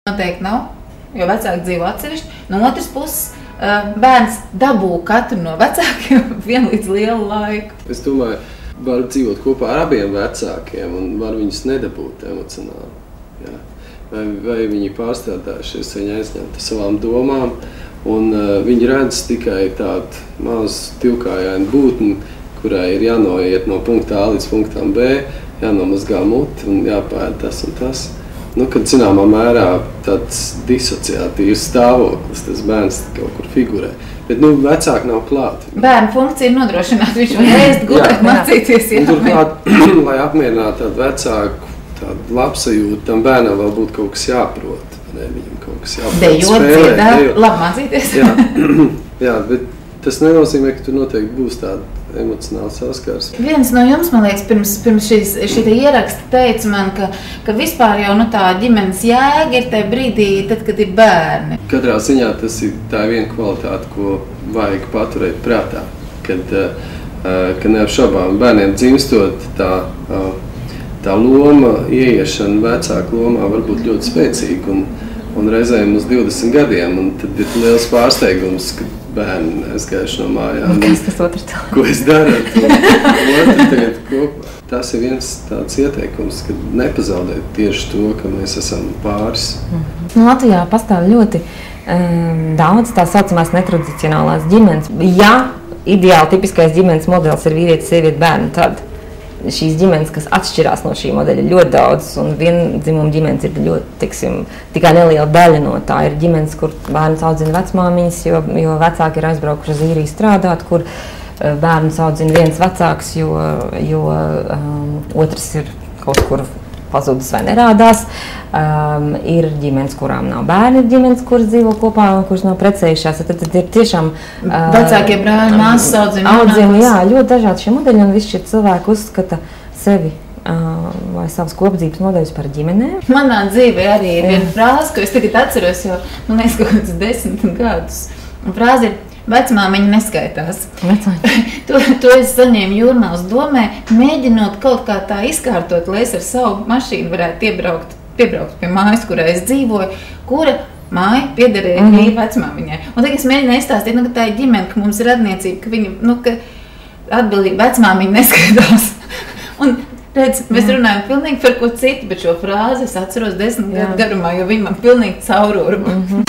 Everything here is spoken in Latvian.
Noteikti nav, jo vecāki dzīvo atsevišķi. No otras puses, bērns dabū katru no vecākiem vienlīdz lielu laiku. Es domāju, var dzīvot kopā ar abiem vecākiem un var viņus nedabūt emocionāli. Jā. Vai viņi pārstrādājušies, viņi aizņemti savām domām, un viņi redz tikai tādu mazu divkājainu būtni, kurai ir jānoiet no punkta A līdz punktam B, jānomazgā muti un jāpēd tas un tas. Kad zināmā mērā tāds disociatīvs stāvoklis, tas bērns kaut kur figurē. Bet, vecāki nav klāt. Bērnu funkcija ir nodrošināt, viņš var ēst, gulēt, mācīties. Turklāt, lai apmierinātu tādu vecāku, tādu labsajūtu, tam bērnam vēl būtu kaut kas jāprot. Viņam kaut kas jāprot. Dejot, dziedāt, labi mācīties. Jā, bet tas nenozīmē, ka tur noteikti būs tāda emocionāli saskars. Viens no jums, man liekas, pirms šī ieraksta teica man, ka vispār jau tā ģimenes jēga ir tajā brīdī, tad, kad ir bērni. Katrā ziņā tas ir tā viena kvalitāte, ko vajag paturēt prātā. Kad neapšaubām bērniem dzimstot, tā loma, ieiešana vecāku lomā var būt ļoti spēcīga un reizēm uz 20 gadiem. Un tad ir liels pārsteigums, ka bērni aizgājuši no mājām. Kas tas otrs tā? Ko es daru ar to otru tagad kopā? Tas ir viens tāds ieteikums, ka nepazaudēt tieši to, ka mēs esam pāris. Latvijā pastāv ļoti daudz tā saucamās netradicionālās ģimenes. Ja ideāli tipiskais ģimenes modelis ir vīrietis, sieviete, bērni, tad šīs ģimenes, kas atšķirās no šī modeļa, ir ļoti daudz, un viendzimuma ģimenes ir ļoti, tikai neliela daļa no tā. Ir ģimenes, kur bērns audzina vecmāmiņas, jo vecāki ir aizbraukuši uz īriju strādāt, kur bērns audzina viens vecāks, jo otrs ir kaut kur pazudis vai nerādās. Ir ģimenes, kurām nav bērni, ir ģimenes, kuras dzīvo kopā un kuras nav precējušās. Tad ir tiešām vecākie brāļi, māsas audzina. Jā, ļoti dažādi šie modeļi, un visi šie cilvēki uzskata sevi vai savas kopdzīves modeļus par ģimenēm. Manā dzīvē arī ir viena frāze, ko es tagad atceros, jo man liekas kaut kādus 10 gadus. Un frāze ir: vecmāmiņa neskaitās. To es saņēmu Jūrmālas domē, mēģinot kaut kā tā izkārtot, lai es ar savu mašīnu varētu piebraukt pie mājas, kurā es dzīvoju, kura māja piederēja vecmāmiņai. Un tagad es mēģināju izstāstīt, ka tā ir ģimene, ka mums ir radniecība, ka viņa, ka atbildība vecmāmiņa neskaitās. Un redz, mēs runājam pilnīgi par ko citu, bet šo frāzi es atceros 10 gadu garumā, jo viņa man pilnīgi caururma.